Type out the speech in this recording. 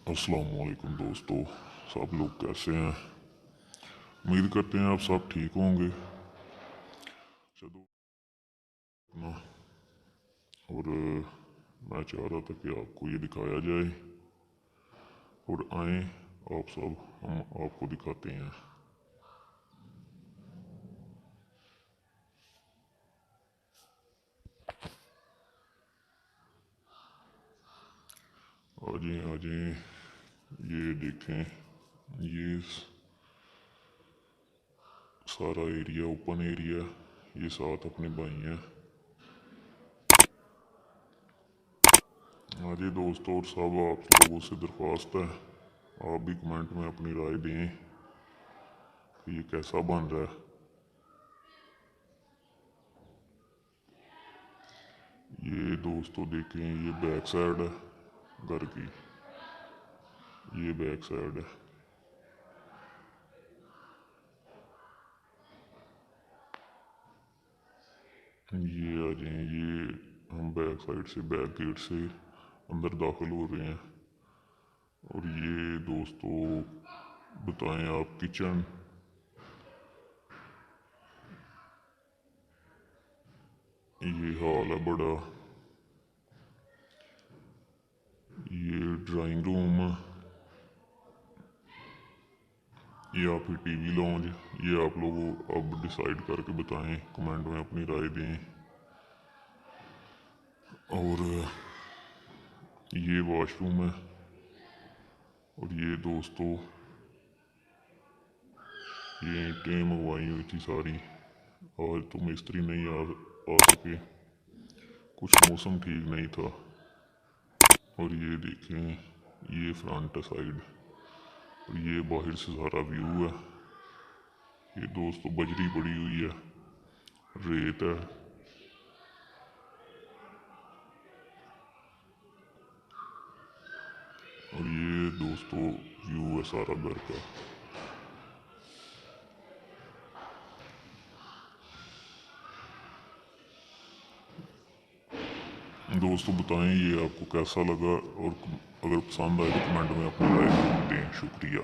अस्सलाम वालेकुम दोस्तों, सब लोग कैसे हैं। उम्मीद करते हैं आप सब ठीक होंगे। चलो अपना और मैं चाह रहा था कि आपको ये दिखाया जाए और आए आप सब हम आपको दिखाते हैं। आ जाए आ जाए, ये देखें, ये सारा एरिया ओपन एरिया, ये साथ अपने भाई हैं। हाँ जी दोस्तों, और सब आप लोगों से दरख्वास्त है, आप भी कमेंट में अपनी राय दें कि ये कैसा बन रहा है। ये दोस्तों देखें, ये बैक साइड है घर की, ये बैक साइड है। ये आ जाए, ये हम बैक साइड से, बैक गेट से अंदर दाखिल हो रहे हैं। और ये दोस्तों बताएं आप, किचन, ये हॉल है बड़ा, ये ड्राइंग रूम या फिर टीवी लॉन्ज, ये आप लोगों अब डिसाइड करके बताएं, कमेंट में अपनी राय दें। और ये वॉशरूम है। और ये दोस्तों ये ईंटें मंगवाई हुई थी सारी, आज तो मिस्त्री नहीं आ सके, कुछ मौसम ठीक नहीं था। और ये देखें, ये फ्रंट साइड, और ये बाहर से सारा व्यू है। ये दोस्तों बजरी पड़ी हुई है, रेत है। और ये दोस्तों व्यू है सारा घर का। दोस्तों बताएं ये आपको कैसा लगा, और अगर पसंद आए तो कमेंट में अपनी राय दें। शुक्रिया।